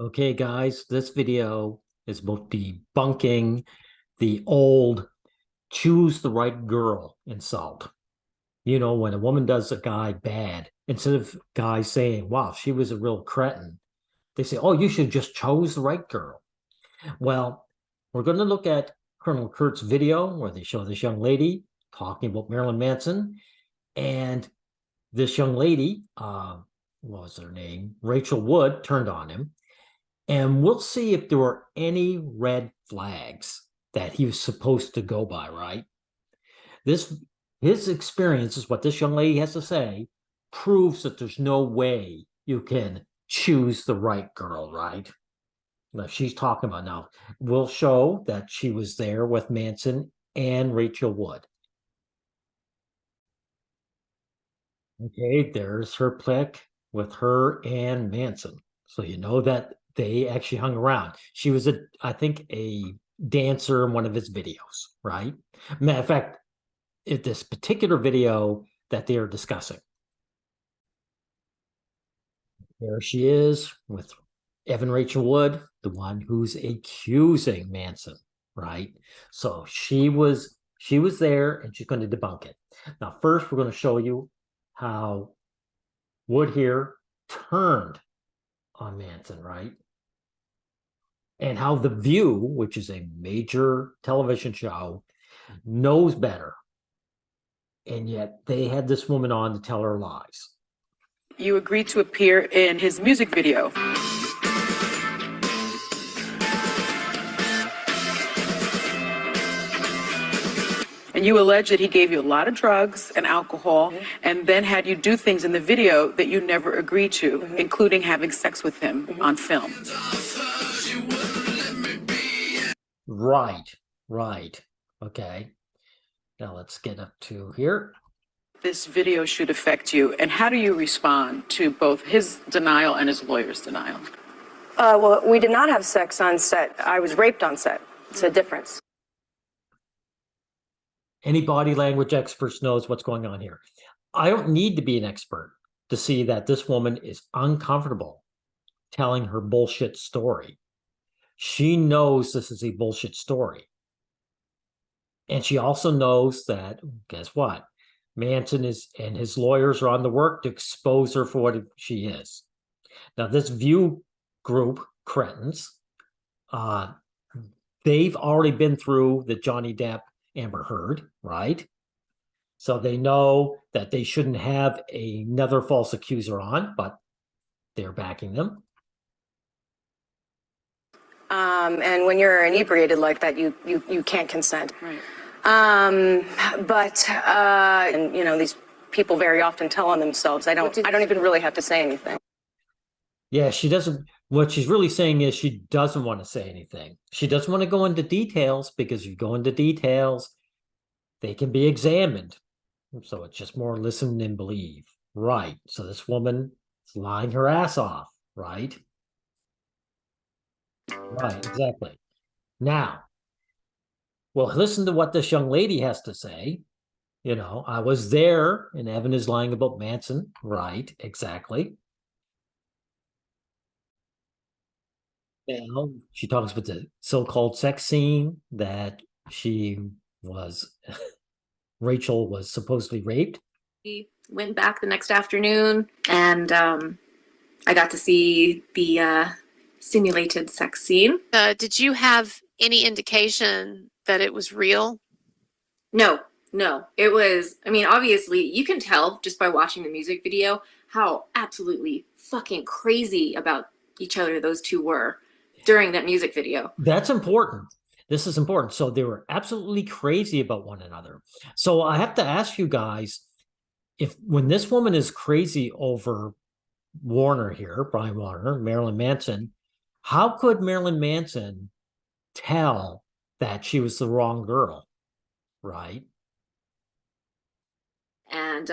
Okay, guys, this video is about debunking the old choose the right girl insult. You know, when a woman does a guy bad, instead of guys saying, wow, she was a real cretin, they say, oh, you should just chose the right girl. Well, we're going to look at Colonel Kurt's video where they show this young lady talking about Marilyn Manson. And this young lady, what was her name? Rachel Wood, turned on him. And we'll see if there were any red flags that he was supposed to go by, right? This his experience is what this young lady has to say proves that there's no way you can choose the right girl, right? Now she's talking about now. We'll show that she was there with Manson and Rachel Wood. Okay, there's her pic with her and Manson. So you know that they actually hung around. She was I think, a dancer in one of his videos, right? Matter of fact, if this particular video that they are discussing, there she is with Evan Rachel Wood, the one who's accusing Manson, right? So she was there and she's going to debunk it. Now, first, we're going to show you how Wood here turned on Manson, right? And how The View, which is a major television show, knows better. And yet they had this woman on to tell her lies. You agreed to appear in his music video. And you allege that he gave you a lot of drugs and alcohol, and then had you do things in the video that you never agreed to, including having sex with him on film. Right. Okay. Now let's get up to here. This video should affect you, and how do you respond to both his denial and his lawyer's denial? Well, we did not have sex on set. I was raped on set. It's a difference. Any body language experts knows what's going on here. I don't need to be an expert to see that this woman is uncomfortable telling her bullshit story. She knows this is a bullshit story. And she also knows that, guess what? Manson and his lawyers are on the work to expose her for what she is. Now, this View group, cretins, they've already been through the Johnny Depp Amber Heard, right? So they know that they shouldn't have another false accuser on, but they're backing them. And when you're inebriated like that, you can't consent. Right. And you know, these people very often tell on themselves. I don't even really have to say anything. Yeah, she doesn't. What she's really saying is she doesn't want to say anything. She doesn't want to go into details because if you go into details, they can be examined. So it's just more listen and believe. Right. So this woman is lying her ass off, right? Right, exactly. Now, well, listen to what this young lady has to say. You know, I was there, and Evan is lying about Manson. Right, exactly. Well, she talks about the so-called sex scene that she was, Rachel was supposedly raped. We went back the next afternoon, and I got to see the simulated sex scene. Did you have any indication that it was real? No. It was, I mean, obviously, you can tell just by watching the music video how absolutely fucking crazy about each other those two were during that music video. That's important. This is important. So they were absolutely crazy about one another. So I have to ask you guys, when this woman is crazy over Warner here, Brian Warner, Marilyn Manson, how could Marilyn Manson tell that she was the wrong girl, right? And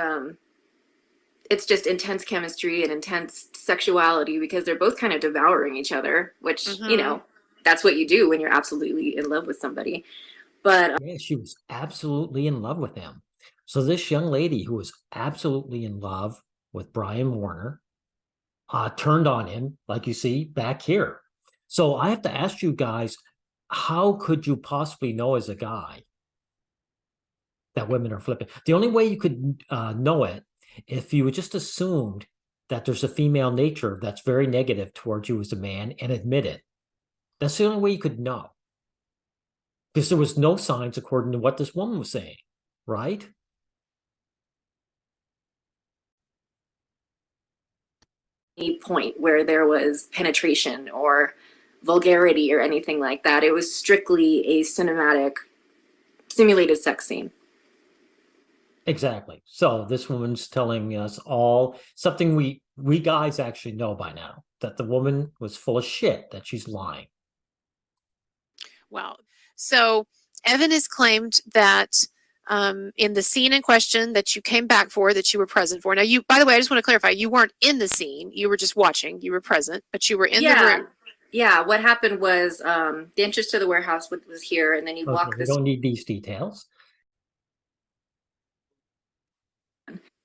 it's just intense chemistry and intense sexuality because they're both kind of devouring each other, which, you know, that's what you do when you're absolutely in love with somebody. But yeah, she was absolutely in love with him. So this young lady who was absolutely in love with Brian Warner, turned on him, like you see back here. So I have to ask you guys, how could you possibly know as a guy that women are flipping? The only way you could know it if you just assumed that there's a female nature that's very negative towards you as a man and admit it. That's the only way you could know. Because there was no signs according to what this woman was saying, right? Any point where there was penetration or vulgarity or anything like that. It was strictly a cinematic, simulated sex scene. Exactly. So this woman's telling us all something we guys actually know by now, that the woman was full of shit, that she's lying. Wow. So Evan has claimed that in the scene in question that you came back for, that you were present for. Now, you, by the way, I just want to clarify, you weren't in the scene. You were just watching. You were present, but you were in the room. Yeah, what happened was the entrance to the warehouse was here, and then you Okay, walk we this. don't need these details.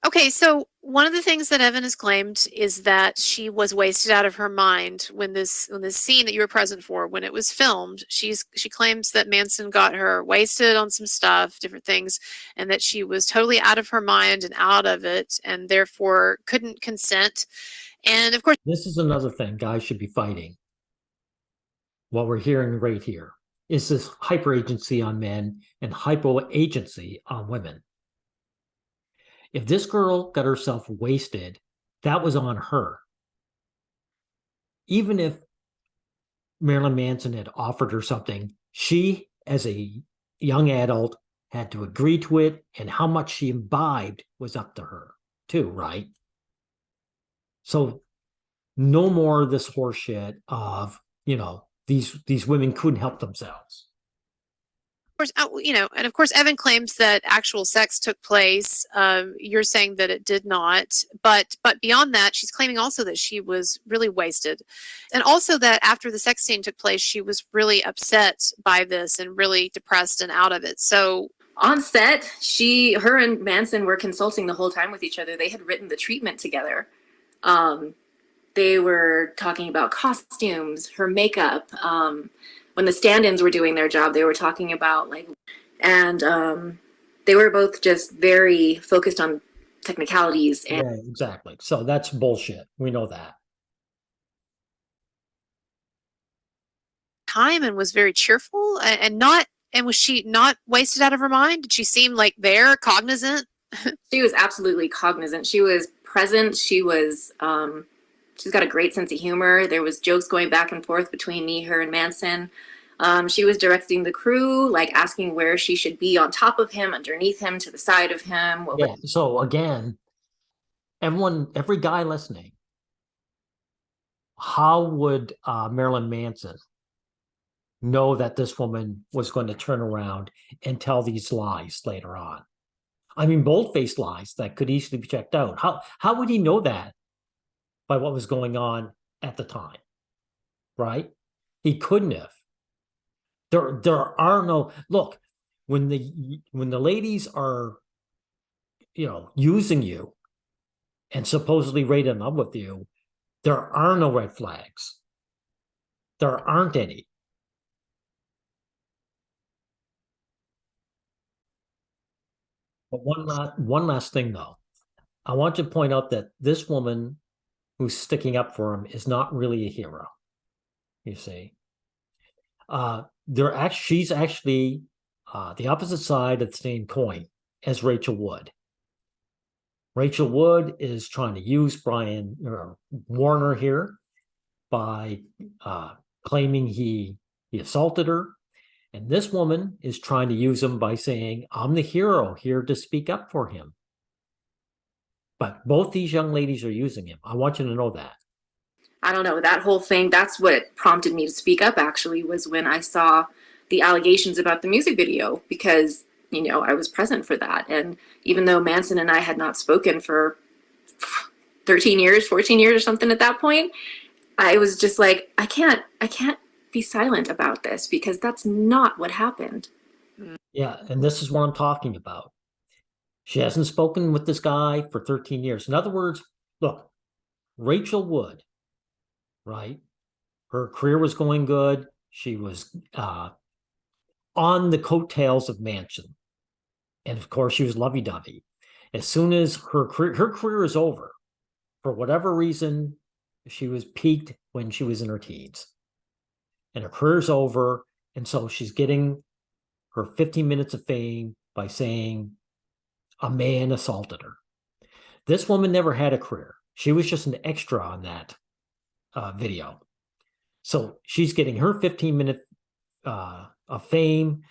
Okay, so one of the things that Evan has claimed is that she was wasted out of her mind when this scene that you were present for, when it was filmed. She claims that Manson got her wasted on some stuff, different things, and that she was totally out of her mind and out of it, and therefore couldn't consent. And of course, This is another thing guys should be fighting. What we're hearing right here is this hyper agency on men and hypo agency on women. If this girl got herself wasted, that was on her. Even if Marilyn Manson had offered her something, she, as a young adult, had to agree to it, and how much she imbibed was up to her, too, right? So no more of this horseshit of, these women couldn't help themselves. course, and of course, Evan claims that actual sex took place. You're saying that it did not, but beyond that, she's claiming also that she was really wasted, and also that after the sex scene took place, she was really upset by this and really depressed and out of it. So On set, her and Manson were consulting the whole time with each other. They had written the treatment together. They were talking about costumes, her makeup. When the stand-ins were doing their job, they were talking about and they were both just very focused on technicalities. And Yeah, exactly. So that's bullshit. We know that. time and was very cheerful and not. And was she not wasted out of her mind? Did she seem like there, cognizant? She was absolutely cognizant. She was present. She's got a great sense of humor. There was jokes going back and forth between me, her, and Manson. She was directing the crew, asking where she should be, on top of him, underneath him, to the side of him. Yeah. So again, every guy listening, how would Marilyn Manson know that this woman was going to turn around and tell these lies later on? I mean, bold-faced lies that could easily be checked out. How would he know that by what was going on at the time? Right? He couldn't have. There are no look when the ladies are, using you and supposedly right in love with you, there are no red flags. There aren't any. But one last thing though, I want to point out that this woman who's sticking up for him is not really a hero. You see, she's actually the opposite side of the same coin as Rachel Wood. Rachel Wood is trying to use Brian Warner here by claiming he assaulted her. And this woman is trying to use him by saying, I'm the hero here to speak up for him. But both these young ladies are using him. I want you to know that. I don't know, that whole thing, that's what prompted me to speak up, actually, was when I saw the allegations about the music video, because, I was present for that. And even though Manson and I had not spoken for 13 years, 14 years or something at that point, I was just like, I can't be silent about this, because that's not what happened. Yeah, and this is what I'm talking about. She hasn't spoken with this guy for 13 years. In other words, look, Rachel Wood, right? Her career was going good. She was on the coattails of Manson. And of course, she was lovey-dovey. As soon as her career is over, for whatever reason, she was peaked when she was in her teens. And her career's over. And so she's getting her 15 minutes of fame by saying a man assaulted her. This woman never had a career. She was just an extra on that video. So she's getting her 15-minute of fame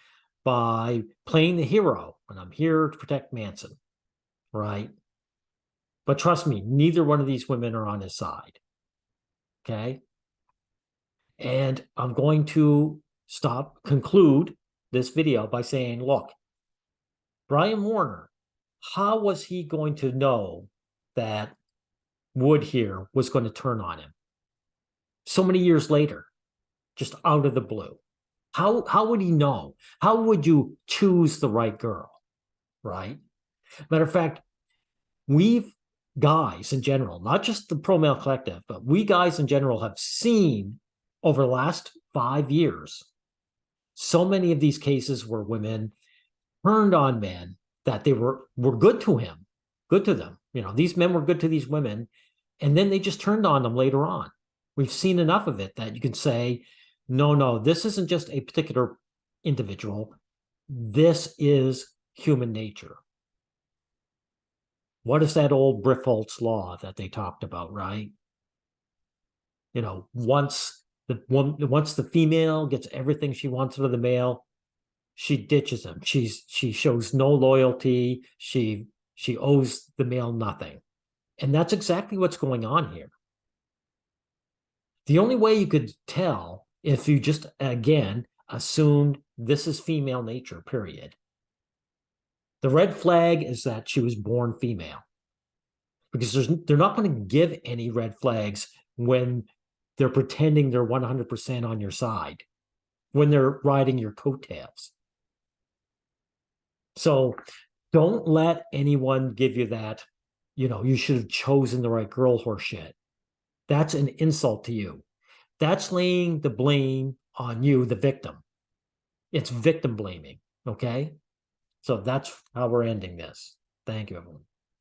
by playing the hero, and I'm here to protect Manson, right? But trust me, neither one of these women are on his side, okay? And I'm going to conclude this video by saying, look, Brian Warner, how was he going to know that Wood here was going to turn on him so many years later, just out of the blue? How would he know? How would you choose the right girl, right? Matter of fact, we've guys in general, not just the Pro Male Collective, but we guys in general have seen over the last 5 years so many of these cases where women turned on men that they were good to him, good to them. You know, these men were good to these women, and then they just turned on them later on. We've seen enough of it that you can say, no, this isn't just a particular individual. This is human nature. What is that old Briffault's law that they talked about, right? You know, once the female gets everything she wants out of the male, she ditches him. She shows no loyalty. She owes the male nothing. And that's exactly what's going on here. The only way you could tell if you just, again, assumed this is female nature, period. The red flag is that she was born female. Because they're not going to give any red flags when they're pretending they're 100% on your side, when they're riding your coattails. So don't let anyone give you that, you know, you should have chosen the right girl horseshit. That's an insult to you. That's laying the blame on you, the victim. It's victim blaming, okay? So that's how we're ending this. Thank you, everyone.